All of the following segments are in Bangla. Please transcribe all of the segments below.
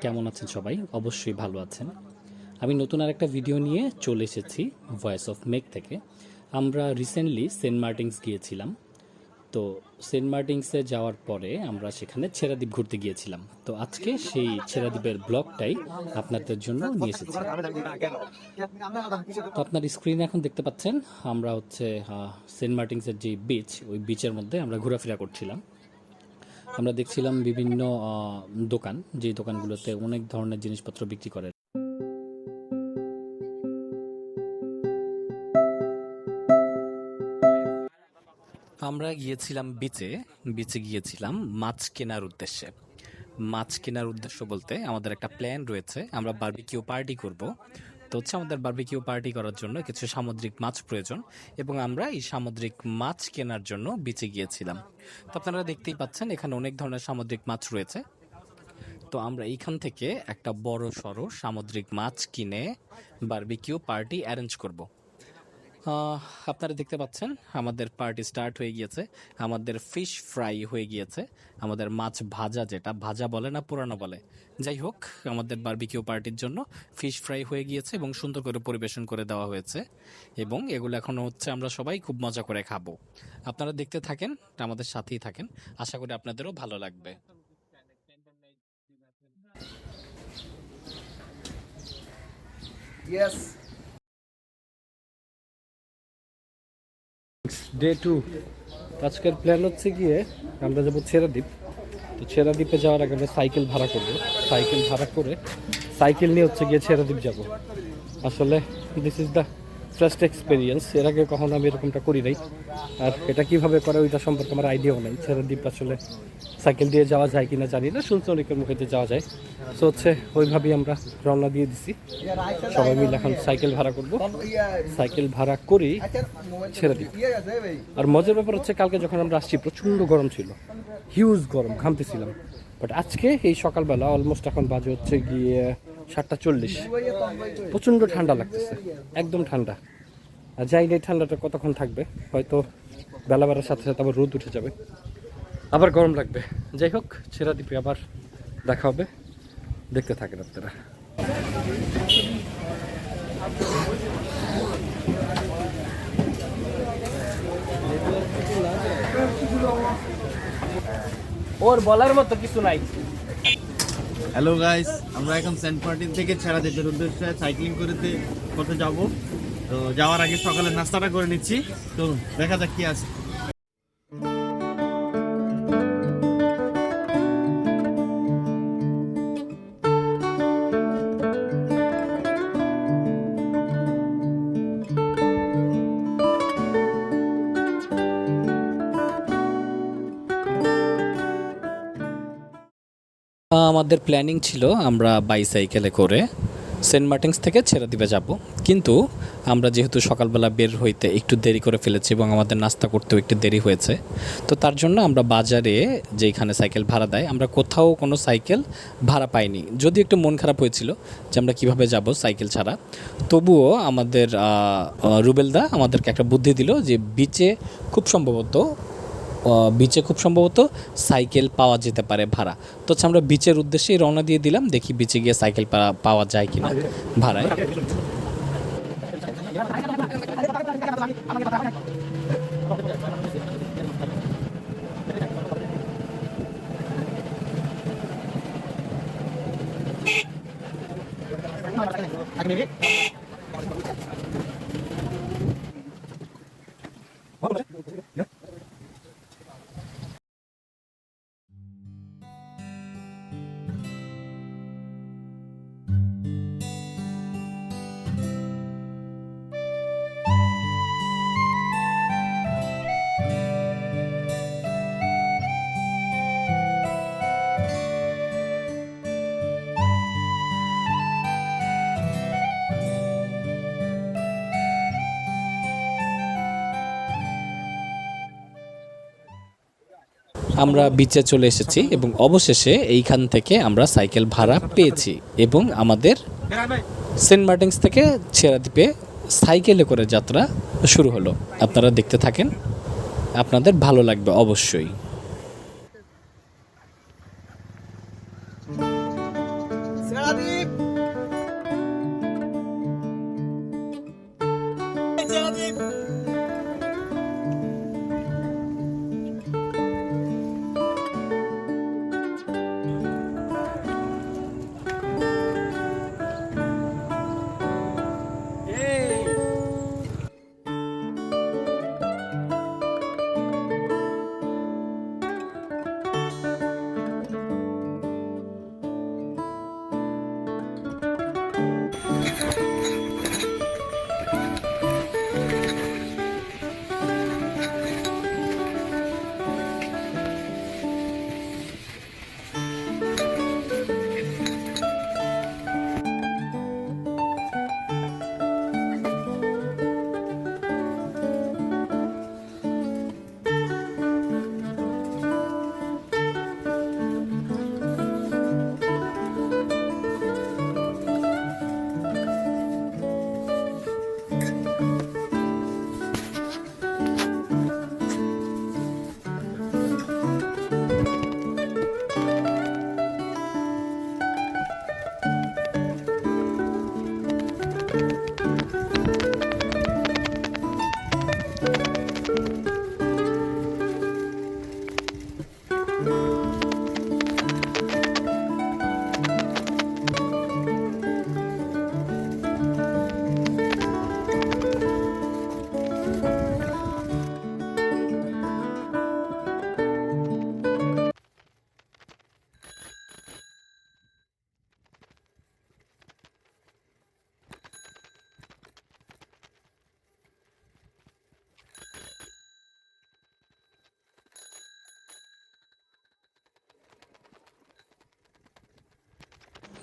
কেমন আছেন সবাই? অবশ্যই ভালো আছেন। আমি নতুন আরেকটা ভিডিও নিয়ে চলে এসেছি ভয়েস অফ মেক থেকে। আমরা রিসেন্টলি সেন্ট মার্টিনস গিয়েছিলাম। তো সেন্ট মার্টিনসে যাওয়ার পরে আমরা সেখানে ছেড়াদ্বীপ ঘুরতে গিয়েছিলাম। তো আজকে সেই ছেড়াদ্বীপের ব্লগটাই আপনাদের জন্য নিয়ে এসেছি। তো আপনার স্ক্রিনে এখন দেখতে পাচ্ছেন আমরা হচ্ছে সেন্ট মার্টিনসের যে বিচ, ওই বিচের মধ্যে আমরা ঘোরাফেরা করছিলাম। আমরা দেখছিলাম বিভিন্ন দোকান, যে দোকানগুলোতে অনেক ধরনের জিনিসপত্র বিক্রি করে। আমরা গিয়েছিলাম বিচে গিয়েছিলাম মাছ কেনার উদ্দেশ্যে। মাছ কেনার উদ্দেশ্য বলতে আমাদের একটা প্ল্যান রয়েছে, আমরা বারবিকিউ পার্টি করব। তো হচ্ছে আমাদের বারবিকিউ পার্টি করার জন্য কিছু সামুদ্রিক মাছ প্রয়োজন, এবং আমরা এই সামুদ্রিক মাছ কেনার জন্য বিচে গিয়েছিলাম। তো আপনারা দেখতেই পাচ্ছেন এখানে অনেক ধরনের সামুদ্রিক মাছ রয়েছে। তো আমরা এইখান থেকে একটা বড় সড়ো সামুদ্রিক মাছ কিনে বারবিকিউ পার্টি অ্যারেঞ্জ করব। আপনারা দেখতে পাচ্ছেন আমাদের পার্টি স্টার্ট হয়ে গিয়েছে। আমাদের ফিশ ফ্রাই হয়ে গিয়েছে, আমাদের মাছ ভাজা, যেটা ভাজা বলে না পুরানো বলে, যাই হোক আমাদের বারবিকিউ পার্টির জন্য ফিশ ফ্রাই হয়ে গিয়েছে এবং সুন্দর করে পরিবেশন করে দেওয়া হয়েছে। এবং এগুলো এখনও হচ্ছে, আমরা সবাই খুব মজা করে খাবো। আপনারা দেখতে থাকেন, আমাদের সাথেই থাকেন, আশা করি আপনাদেরও ভালো লাগবে। Yes. ডে 2 আজকের প্ল্যান হচ্ছে গিয়ে আমরা যাবো ছেড়াদ্বীপ। তো ছেড়াদ্বীপে যাওয়ার আগে আমরা সাইকেল ভাড়া করবো। সাইকেল ভাড়া করে সাইকেল নিয়ে হচ্ছে গিয়ে ছেড়াদ্বীপ যাব। আসলে this is the first experience, এর আগে কখনো আমি এরকমটা করি নাই। আর এটা কীভাবে করে ওইটা সম্পর্কে আমার আইডিয়াও নেই। ছেড়াদ্বীপ আসলে সাইকেল দিয়ে যাওয়া যায় কিনা জানি না, শুনছি অনেকের মুখে যে যাওয়া যায়। তো হচ্ছে ওইভাবেই আমরা রওনা দিয়ে দিছি, সবাই মিলে এখন সাইকেল ভাড়া করব। সাইকেল ভাড়া করি ছেড়াদ্বীপ। আর মজার ব্যাপার হচ্ছে কালকে যখন আমরা আসছি প্রচণ্ড গরম ছিল, হিউজ গরম, ঘামতেছিলাম। বাট আজকে এই সকালবেলা অলমোস্ট এখন বাজে হচ্ছে গিয়ে 7:40, প্রচণ্ড ঠান্ডা লাগতেছে, একদম ঠান্ডা। আর যাই এই ঠান্ডাটা কতক্ষণ থাকবে, হয়তো বেলা বাড়ার সাথে সাথে আবার রোদ উঠে যাবে, আবার গরম লাগবে। যাই হোক, ছেড়াদ্বীপে আবার দেখা হবে, দেখতে থাকেন আপনারা। ওর বলার মতো কিছু নাই। হ্যালো গাইস, আমরা এখন সেন্ট মার্টিন থেকে ছেড়া দ্বীপের উদ্দেশ্যে সাইক্লিং করতে যাব। তো যাওয়ার আগে সকালে নাস্তাটা করে নিচ্ছি, তো দেখা যাক কি আছে। আমাদের প্ল্যানিং ছিল আমরা বাইসাইকেলে করে সেন্ট মার্টিনস থেকে ছেড়াদ্বীপে যাব, কিন্তু আমরা যেহেতু সকালবেলা বের হইতে একটু দেরি করে ফেলেছি এবং আমাদের নাস্তা করতেও একটু দেরি হয়েছে, তো তার জন্য আমরা বাজারে যেখানে সাইকেল ভাড়া দেয়, আমরা কোথাও কোনো সাইকেল ভাড়া পাইনি। যদিও একটু মন খারাপ হয়েছিল যে আমরা কীভাবে যাব সাইকেল ছাড়া, তবুও আমাদের রুবেলদা আমাদেরকে একটা বুদ্ধি দিল যে বিচে খুব সম্ভবত সাইকেল পাওয়া যেতে পারে ভাড়া। তো আমরা বিচের উদ্দেশ্যেই রওনা দিয়ে দিলাম, দেখি বিচে গিয়ে সাইকেল পাওয়া যায় কিনা ভাড়ায়। আমরা বিচে চলে এসেছি এবং অবশেষে এইখান থেকে আমরা সাইকেল ভাড়া পেয়েছি এবং আমাদের সেন্ট মার্টিনস থেকে ছেড়াদ্বীপে সাইকেলে করে যাত্রা শুরু হলো। আপনারা দেখতে থাকেন। আপনাদের ভালো লাগবে অবশ্যই।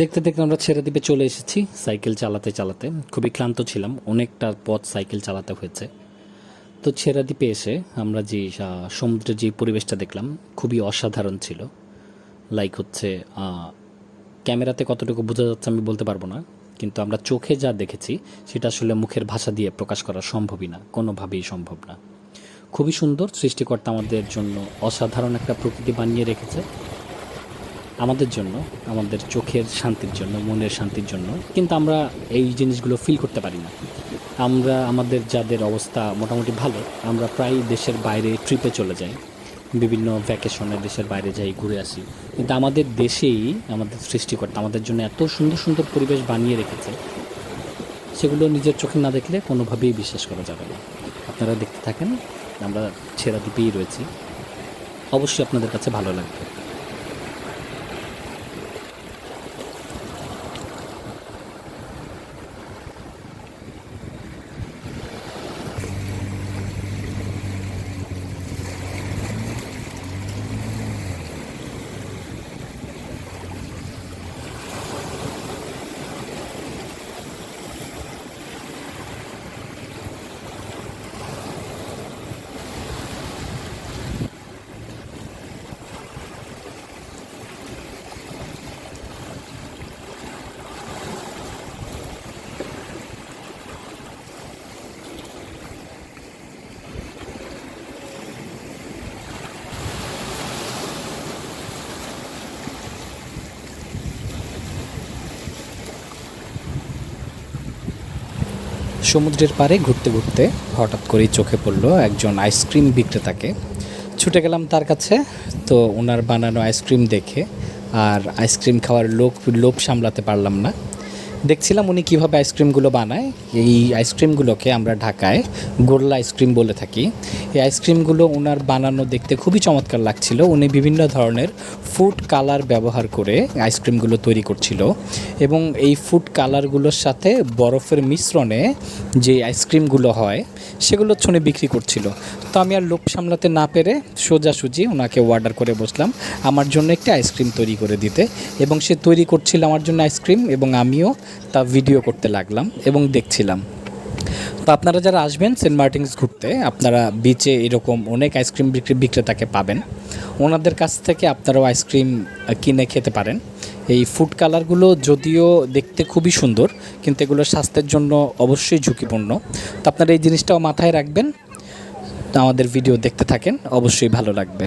দেখতে দেখতে আমরা ছেড়ে দ্বীপে চলে এসেছি সাইকেল চালাতে চালাতে। খুবই ক্লান্ত ছিলাম, অনেকটা পথ সাইকেল চালাতে হয়েছে। তো ছেড়া দ্বীপে এসে আমরা যে সমুদ্রের যে পরিবেশটা দেখলাম খুবই অসাধারণ ছিল। লাইক হচ্ছে ক্যামেরাতে কতটুকু বোঝা যাচ্ছে আমি বলতে পারবো না, কিন্তু আমরা চোখে যা দেখেছি সেটা আসলে মুখের ভাষা দিয়ে প্রকাশ করা সম্ভবই না, কোনোভাবেই সম্ভব না। খুবই সুন্দর, সৃষ্টিকর্তা আমাদের জন্য অসাধারণ একটা প্রকৃতি বানিয়ে রেখেছে আমাদের জন্য, আমাদের চোখের শান্তির জন্য, মনের শান্তির জন্য। কিন্তু আমরা এই জিনিসগুলো ফিল করতে পারি না। আমরা আমাদের যাদের অবস্থা মোটামুটি ভালো, আমরা প্রায় দেশের বাইরে ট্রিপে চলে যাই, বিভিন্ন ভ্যাকেশনে দেশের বাইরে যাই, ঘুরে আসি। কিন্তু আমাদের দেশেই আমাদের সৃষ্টিকর্তা আমাদের জন্য এত সুন্দর সুন্দর পরিবেশ বানিয়ে রেখেছে, সেগুলো নিজের চোখে না দেখলে কোনোভাবেই বিশ্বাস করা যাবে না। আপনারা দেখতে থাকেন, আমরা ছেড়া দ্বীপেই রয়েছি, অবশ্যই আপনাদের কাছে ভালো লাগবে। সমুদ্রের পাড়ে ঘুরতে ঘুরতে হঠাৎ করেই চোখে পড়লো একজন আইসক্রিম বিক্রেতাকে। ছুটে গেলাম তার কাছে। তো ওনার বানানো আইসক্রিম দেখে আর আইসক্রিম খাওয়ার লোভ সামলাতে পারলাম না। দেখছিলাম উনি কীভাবে আইসক্রিমগুলো বানায়। এই আইসক্রিমগুলোকে আমরা ঢাকায় গোল্লা আইসক্রিম বলে থাকি। এই আইসক্রিমগুলো ওনার বানানো দেখতে খুবই চমৎকার লাগছিল। উনি বিভিন্ন ধরনের ফুড কালার ব্যবহার করে আইসক্রিমগুলো তৈরি করছিল এবং এই ফুড কালারগুলোর সাথে বরফের মিশ্রণে যে আইসক্রিমগুলো হয় সেগুলো উনি বিক্রি করছিল। তো আমি আর লোভ সামলাতে না পেরে সোজাসুজি ওনাকে অর্ডার করে বসলাম আমার জন্য একটা আইসক্রিম তৈরি করে দিতে, এবং সে তৈরি করছিল আমার জন্য আইসক্রিম এবং আমিও তা ভিডিও করতে লাগলাম এবং দেখছিলাম। তো আপনারা যারা আসবেন সেন্ট মার্টিনস ঘুরতে, আপনারা বিচে এরকম অনেক আইসক্রিম বিক্রেতাকে পাবেন। ওনাদের কাছ থেকে আপনারাও আইসক্রিম কিনে খেতে পারেন। এই ফুড কালারগুলো যদিও দেখতে খুবই সুন্দর, কিন্তু এগুলো স্বাস্থ্যের জন্য অবশ্যই ঝুঁকিপূর্ণ। তো আপনারা এই জিনিসটাও মাথায় রাখবেন। আমাদের ভিডিও দেখতে থাকেন, অবশ্যই ভালো লাগবে।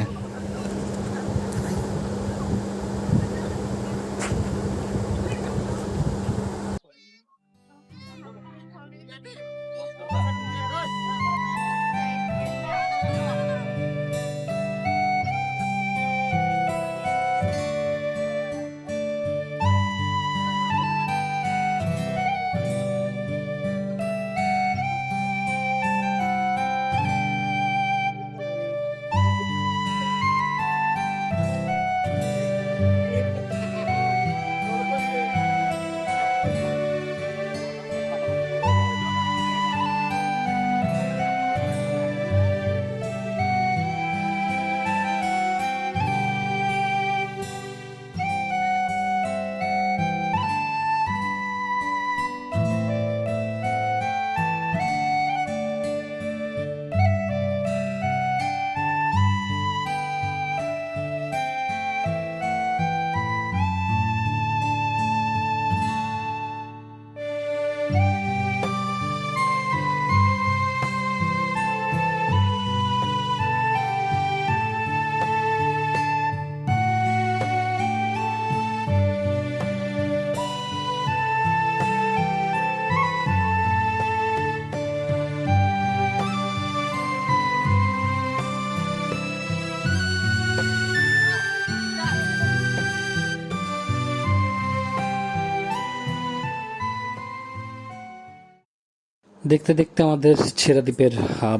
দেখতে দেখতে আমাদের ছেড়া দ্বীপের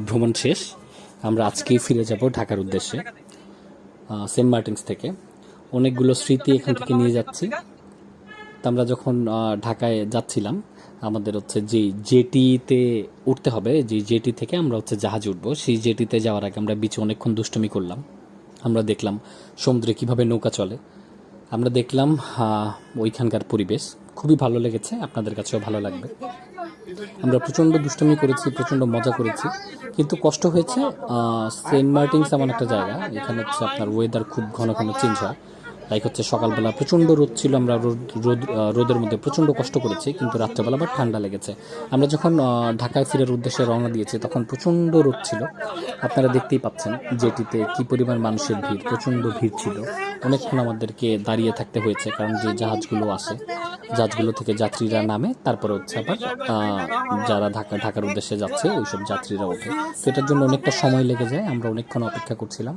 ভ্রমণ শেষ। আমরা আজকেই ফিরে যাব ঢাকার উদ্দেশ্যে সেন্ট মার্টিনস থেকে। অনেকগুলো স্মৃতি এখান থেকে নিয়ে যাচ্ছি। তো আমরা যখন ঢাকায় যাচ্ছিলাম, আমাদের হচ্ছে যে জেটিতে উঠতে হবে, যে জেটি থেকে আমরা হচ্ছে জাহাজে উঠবো, সেই জেটিতে যাওয়ার আগে আমরা বিচে অনেকক্ষণ দুষ্টুমি করলাম। আমরা দেখলাম সমুদ্রে কিভাবে নৌকা চলে, আমরা দেখলাম ওইখানকার পরিবেশ খুবই ভালো লেগেছে, আপনাদের কাছেও ভালো লাগবে। আমরা প্রচণ্ড দুষ্টুমি করেছি, প্রচণ্ড মজা করেছি, কিন্তু কষ্ট হয়েছে। সেন্ট মার্টিনস এমন একটা জায়গা, এখানে হচ্ছে আপনার ওয়েদার খুব ঘন ঘন চেঞ্জ হয়। লাইক হচ্ছে সকালবেলা প্রচণ্ড রোদ ছিল, আমরা রোদের মধ্যে প্রচণ্ড কষ্ট করেছি, কিন্তু রাত্রেবেলা আবার ঠান্ডা লেগেছে। আমরা যখন ঢাকায় ফেরার উদ্দেশ্যে রওনা দিয়েছি তখন প্রচণ্ড রোদ ছিল। আপনারা দেখতেই পাচ্ছেন জেটিতে কী পরিমাণ মানুষের ভিড়, প্রচণ্ড ভিড় ছিল। অনেকক্ষণ আমাদেরকে দাঁড়িয়ে থাকতে হয়েছে, কারণ যে জাহাজগুলো আসে, জাহাজগুলো থেকে যাত্রীরা নামে, তারপরে হচ্ছে আবার যারা ঢাকার উদ্দেশ্যে যাচ্ছে ওইসব যাত্রীরা ওঠে। তো এটার জন্য অনেকটা সময় লেগে যায়। আমরা অনেকক্ষণ অপেক্ষা করছিলাম।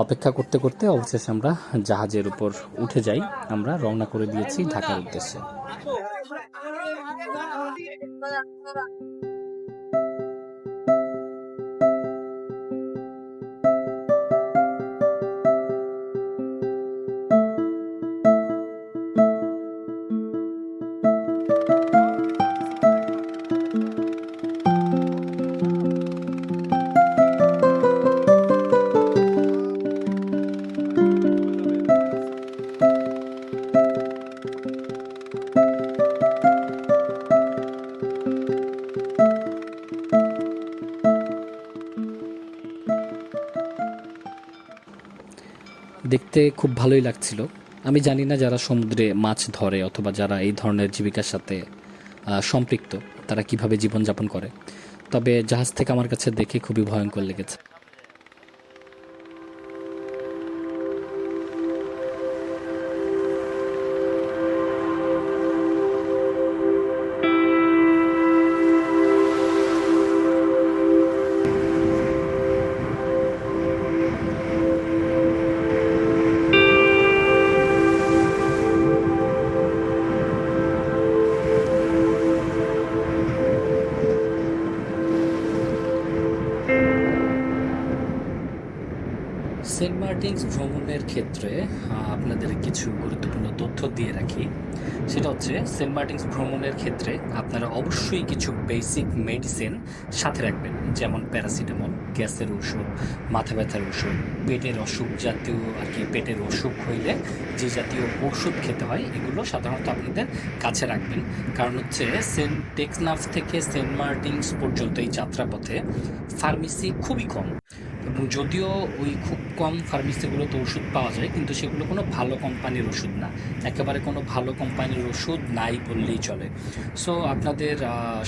অপেক্ষা করতে করতে অবশেষে আমরা জাহাজের উপর উঠে যাই। আমরা রওনা করে দিয়েছি ঢাকার উদ্দেশ্যে। দেখতে খুব ভালোই লাগছিল। আমি জানি না যারা সমুদ্রে মাছ ধরে অথবা যারা এই ধরনের জীবিকার সাথে সম্পৃক্ত তারা কিভাবে জীবনযাপন করে, তবে জাহাজ থেকে আমার কাছে দেখে খুবই ভয়ঙ্কর লেগেছে। সেন্ট মার্টিনস ভ্রমণের ক্ষেত্রে আপনাদের কিছু গুরুত্বপূর্ণ তথ্য দিয়ে রাখি। সেটা হচ্ছে সেন্ট মার্টিনস ভ্রমণের ক্ষেত্রে আপনারা অবশ্যই কিছু বেসিক মেডিসিন সাথে রাখবেন, যেমন প্যারাসিটামল, গ্যাসের ওষুধ, মাথা ব্যথার ওষুধ, পেটের অসুখ জাতীয় আর কি, পেটের অসুখ হইলে যে জাতীয় ওষুধ খেতে হয় এগুলো সাধারণত আপনাদের কাছে রাখবেন। কারণ হচ্ছে টেকনাফ থেকে সেন্ট মার্টিনস পর্যন্ত এই যাত্রাপথে ফার্মেসি খুবই কম এবং যদিও ওই খুব কম ফার্মেসিগুলোতে ওষুধ পাওয়া যায়, কিন্তু সেগুলো কোনো ভালো কোম্পানির ওষুধ না, একেবারে কোনো ভালো কোম্পানির ওষুধ নাই বললেই চলে। সো আপনাদের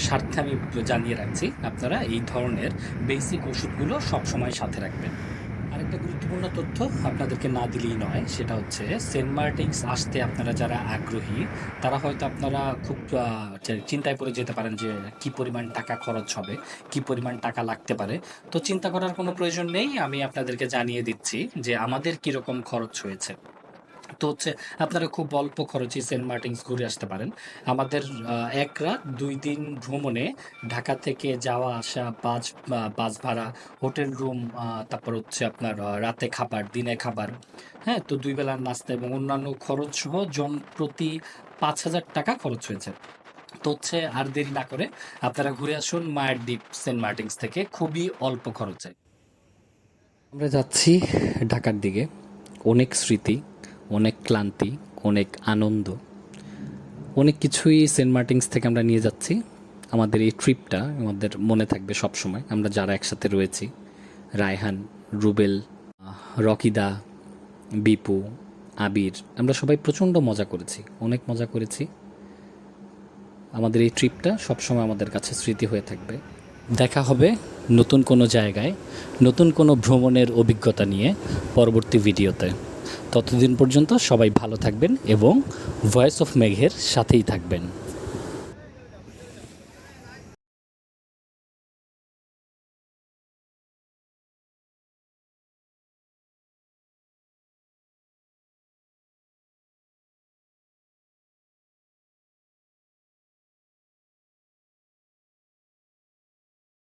স্বার্থে আমি জানিয়ে রাখছি, আপনারা এই ধরনের বেসিক ওষুধগুলো সবসময় সাথে রাখবেন। আরেকটা গুরুত্বপূর্ণ তথ্য আপনাদেরকে না দিলেই নয়, সেটা হচ্ছে সেন্ট মার্টিনস আসতে আপনারা যারা আগ্রহী, তারা হয়তো আপনারা খুব চিন্তায় পড়ে যেতে পারেন যে কি পরিমাণ টাকা খরচ হবে, কি পরিমাণ টাকা লাগতে পারে। তো চিন্তা করার কোনো প্রয়োজন নেই, আমি আপনাদেরকে জানিয়ে দিচ্ছি যে আমাদের কীরকম খরচ হয়েছে। তো হচ্ছে আপনারা খুব অল্প খরচে সেন্ট মার্টিনস ঘুরে আসতে পারেন। আমাদের ১ রাত ২ দিন ভ্রমণে ঢাকা থেকে যাওয়া আসা, বাস ভাড়া, হোটেল রুম, তারপর হচ্ছে আপনার রাতে খাবার, দিনে খাবার, হ্যাঁ? তো ২ বেলার নাস্তা এবং অন্যান্য খরচ সহ জন প্রতি ৫,০০০ টাকা খরচ হয়েছে। তো হচ্ছে আর দেরি না করে আপনারা ঘুরে আসুন মায়ের দ্বীপ সেন্ট মার্টিনস থেকে খুবই অল্প খরচে। আমরা যাচ্ছি ঢাকার দিকে। অনেক স্মৃতি, অনেক ক্লান্তি, অনেক আনন্দ, অনেক কিছুই সেন্ট মার্টিনস থেকে আমরা নিয়ে যাচ্ছি। আমাদের এই ট্রিপটা আমাদের মনে থাকবে সব সময়। আমরা যারা একসাথে রয়েছি, রায়হান, রুবেল, রকিদা, বিপু, আবির, আমরা সবাই প্রচণ্ড মজা করেছি, অনেক মজা করেছি। আমাদের এই ট্রিপটা সবসময় আমাদের কাছে স্মৃতি হয়ে থাকবে। দেখা হবে নতুন কোনো জায়গায়, নতুন কোনো ভ্রমণের অভিজ্ঞতা নিয়ে পরবর্তী ভিডিওতে। ততদিন পর্যন্ত সবাই ভালো থাকবেন এবং ভয়েস অফ মেঘের সাথেই থাকবেন।